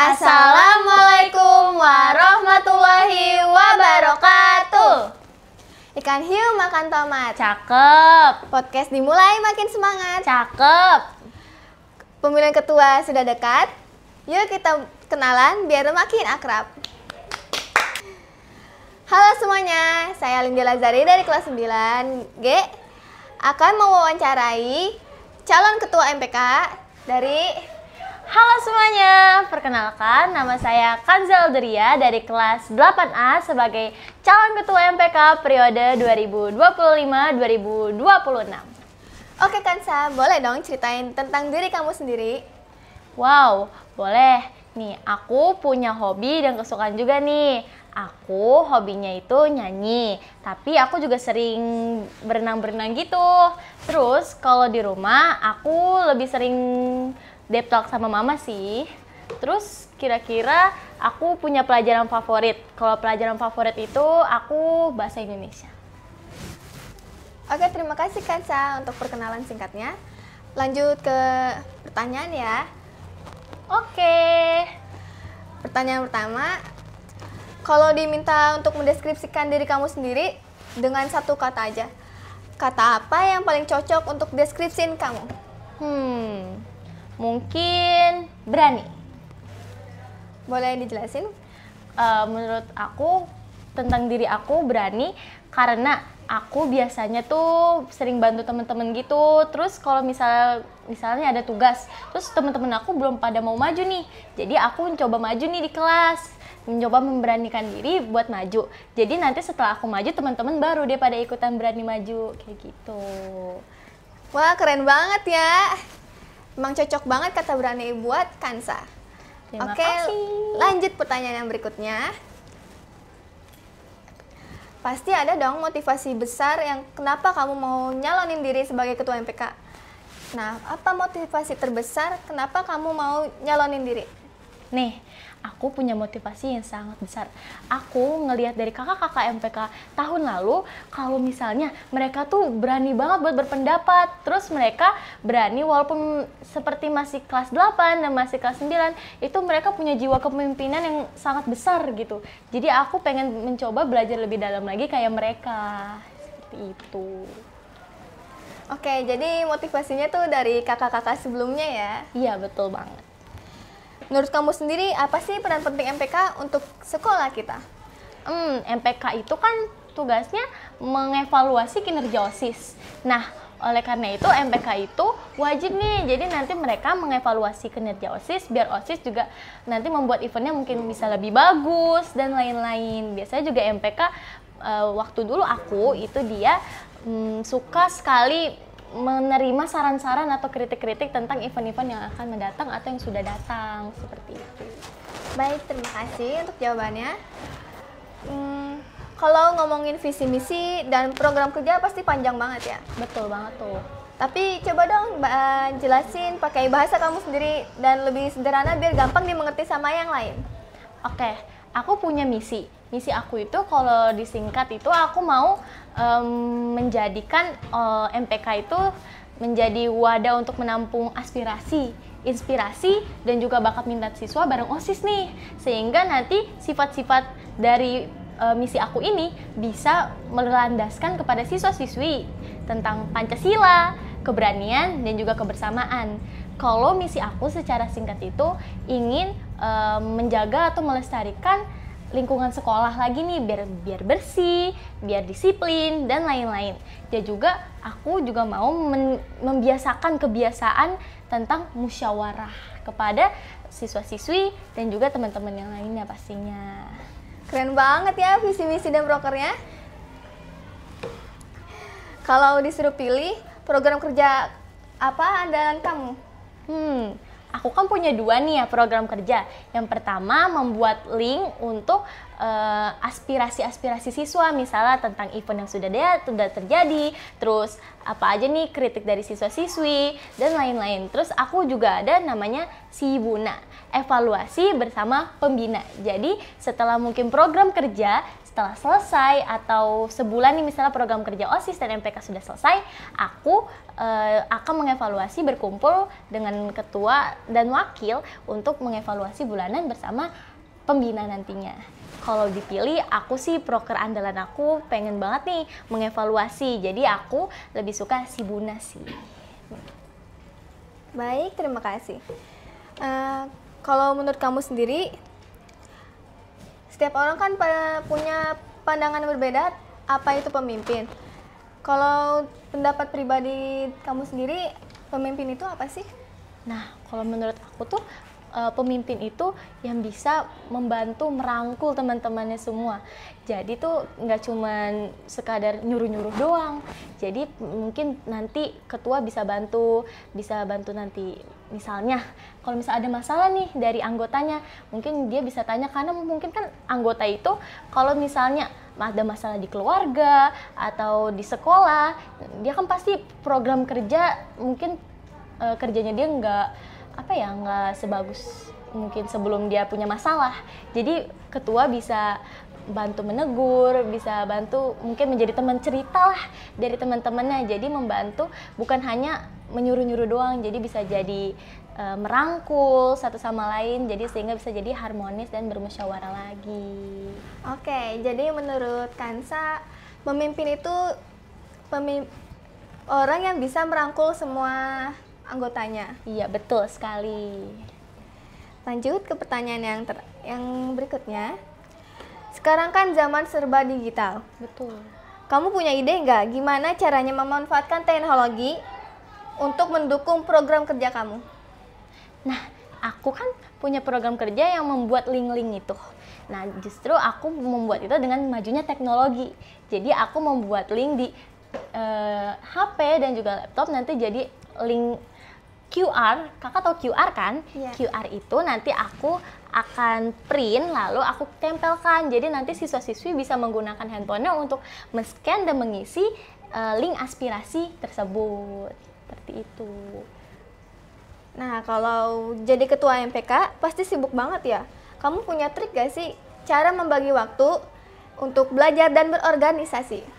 Assalamualaikum warahmatullahi wabarakatuh. Ikan hiu makan tomat. Cakep. Podcast dimulai makin semangat. Cakep. Pemilihan ketua sudah dekat. Yuk kita kenalan biar makin akrab. Halo semuanya, saya Lindy Lazari dari kelas 9G akan mewawancarai calon ketua MPK dari... Halo semuanya, perkenalkan nama saya Kanza Alderia dari kelas 8A sebagai calon ketua MPK periode 2025-2026. Oke Kanza, boleh dong ceritain tentang diri kamu sendiri? Wow, boleh. Nih, aku punya hobi dan kesukaan juga nih. Aku hobinya itu nyanyi, tapi aku juga sering berenang-berenang gitu. Terus kalau di rumah aku lebih sering deep talk sama mama sih. Terus kira-kira aku punya pelajaran favorit. Kalau pelajaran favorit itu aku bahasa Indonesia. Oke, terima kasih Kansa untuk perkenalan singkatnya. Lanjut ke pertanyaan ya. Oke. Pertanyaan pertama, kalau diminta untuk mendeskripsikan diri kamu sendiri dengan satu kata aja, kata apa yang paling cocok untuk deskripsiin kamu? Mungkin berani. Boleh dijelasin? Menurut aku, tentang diri aku berani karena aku biasanya tuh sering bantu teman-teman gitu. Terus kalau misalnya ada tugas, terus teman-teman aku belum pada mau maju nih, jadi aku mencoba maju nih di kelas, mencoba memberanikan diri buat maju. Jadi nanti setelah aku maju, teman-teman baru dia pada ikutan berani maju kayak gitu. Wah, keren banget ya. Emang cocok banget kata berani buat Kansa. Terima Oke, kasih. lanjut pertanyaan yang berikutnya. Pasti ada dong motivasi besar yang kenapa kamu mau nyalonin diri sebagai ketua MPK. Nah, apa motivasi terbesar kenapa kamu mau nyalonin diri? Nih, aku punya motivasi yang sangat besar. Aku ngelihat dari kakak-kakak MPK tahun lalu, kalau misalnya mereka tuh berani banget buat berpendapat. Terus mereka berani walaupun seperti masih kelas 8 dan masih kelas 9, itu mereka punya jiwa kepemimpinan yang sangat besar gitu. Jadi aku pengen mencoba belajar lebih dalam lagi kayak mereka. Seperti itu. Oke, jadi motivasinya tuh dari kakak-kakak sebelumnya ya? Iya, betul banget. Menurut kamu sendiri, apa sih peran penting MPK untuk sekolah kita? MPK itu kan tugasnya mengevaluasi kinerja OSIS. Nah, oleh karena itu MPK itu wajib nih, jadi nanti mereka mengevaluasi kinerja OSIS, biar OSIS juga nanti membuat eventnya mungkin bisa lebih bagus dan lain-lain. Biasanya juga MPK, waktu dulu aku itu dia suka sekali menerima saran-saran atau kritik-kritik tentang event-event yang akan mendatang atau yang sudah datang, seperti itu. Baik, terima kasih untuk jawabannya. Kalau ngomongin visi misi dan program kerja pasti panjang banget ya? Betul banget tuh. Tapi coba dong jelasin pakai bahasa kamu sendiri dan lebih sederhana biar gampang dimengerti sama yang lain. Oke, aku punya misi. Misi aku itu kalau disingkat itu aku mau menjadikan MPK itu menjadi wadah untuk menampung aspirasi, inspirasi, dan juga bakat minat siswa bareng OSIS nih. Sehingga nanti sifat-sifat dari misi aku ini bisa melandaskan kepada siswa-siswi tentang Pancasila, keberanian, dan juga kebersamaan. Kalau misi aku secara singkat itu ingin menjaga atau melestarikan lingkungan sekolah lagi nih, biar bersih, biar disiplin, dan lain-lain. Dan juga aku juga mau membiasakan kebiasaan tentang musyawarah kepada siswa-siswi dan juga teman-teman yang lainnya pastinya. Keren banget ya visi misi dan prokernya. Kalau disuruh pilih program kerja apa andalan kamu? Aku kan punya dua nih ya program kerja. Yang pertama membuat link untuk aspirasi-aspirasi siswa, misalnya tentang event yang sudah terjadi, terus apa aja nih kritik dari siswa-siswi, dan lain-lain. Terus aku juga ada namanya Sibuna, evaluasi bersama pembina. Jadi setelah mungkin program kerja, setelah selesai atau sebulan nih misalnya program kerja OSIS dan MPK sudah selesai, aku akan mengevaluasi berkumpul dengan ketua dan wakil untuk mengevaluasi bulanan bersama pembina nantinya. Kalau dipilih, aku sih proker andalan aku pengen banget nih mengevaluasi, jadi aku lebih suka Sibuna sih. Baik, terima kasih. Kalau menurut kamu sendiri, setiap orang kan punya pandangan yang berbeda, apa itu pemimpin. Kalau pendapat pribadi kamu sendiri, pemimpin itu apa sih? Nah, kalau menurut aku tuh pemimpin itu yang bisa membantu merangkul teman-temannya semua. Jadi tuh nggak cuman sekadar nyuruh-nyuruh doang. Jadi mungkin nanti ketua bisa bantu nanti misalnya kalau misalnya ada masalah nih dari anggotanya, mungkin dia bisa tanya, karena mungkin kan anggota itu kalau misalnya ada masalah di keluarga atau di sekolah, dia kan pasti program kerja mungkin kerjanya dia nggak sebagus mungkin sebelum dia punya masalah. Jadi ketua bisa bantu menegur, bisa bantu mungkin menjadi teman cerita lah dari teman-temannya. Jadi membantu bukan hanya menyuruh-nyuruh doang, jadi bisa jadi merangkul satu sama lain, jadi sehingga bisa jadi harmonis dan bermusyawarah lagi. Oke, jadi menurut Kansa, pemimpin itu orang yang bisa merangkul semua anggotanya. Iya, betul sekali. Lanjut ke pertanyaan yang berikutnya. Sekarang kan zaman serba digital. Betul. Kamu punya ide nggak gimana caranya memanfaatkan teknologi untuk mendukung program kerja kamu? Nah, aku kan punya program kerja yang membuat link-link itu. Nah, justru aku membuat itu dengan majunya teknologi. Jadi aku membuat link di HP dan juga laptop, nanti jadi link QR. Kakak tahu QR kan? Yeah. QR itu nanti aku akan print lalu aku tempelkan. Jadi nanti siswa-siswi bisa menggunakan handphonenya untuk men-scan dan mengisi link aspirasi tersebut. Seperti itu. Nah, kalau jadi ketua MPK pasti sibuk banget ya. Kamu punya trik gak sih cara membagi waktu untuk belajar dan berorganisasi?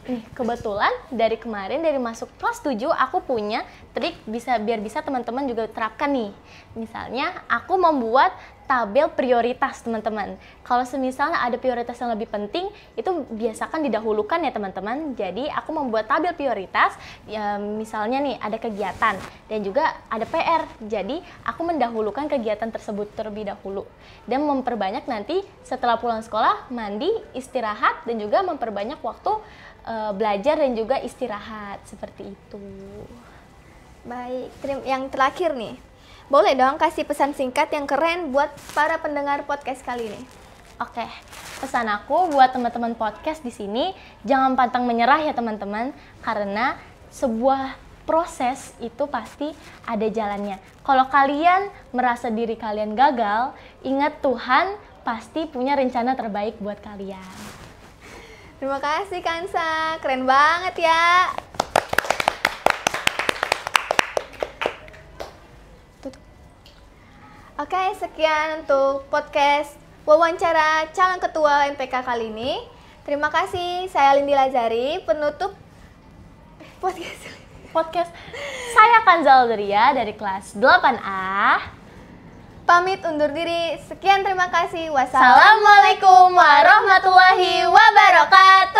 Nih, kebetulan dari kemarin dari masuk kelas 7 aku punya trik biar bisa teman-teman juga terapkan nih. Misalnya aku membuat tabel prioritas teman-teman. Kalau semisalnya ada prioritas yang lebih penting, itu biasakan didahulukan ya teman-teman. Jadi aku membuat tabel prioritas, ya misalnya nih ada kegiatan dan juga ada PR. Jadi aku mendahulukan kegiatan tersebut terlebih dahulu. Dan memperbanyak nanti setelah pulang sekolah, mandi, istirahat, dan juga memperbanyak waktu belajar dan juga istirahat, seperti itu. Baik, yang terakhir nih. Boleh dong kasih pesan singkat yang keren buat para pendengar podcast kali ini. Oke, pesan aku buat teman-teman podcast di sini, jangan pantang menyerah ya teman-teman, karena sebuah proses itu pasti ada jalannya. Kalau kalian merasa diri kalian gagal, ingat Tuhan pasti punya rencana terbaik buat kalian. Terima kasih Kansa, keren banget ya. Oke, sekian untuk podcast wawancara calon ketua MPK kali ini. Terima kasih, saya Lindi Lazari, penutup podcast. Saya Kanza Alderia dari kelas 8A. Pamit undur diri. Sekian, terima kasih. Wassalamualaikum warahmatullahi wabarakatuh.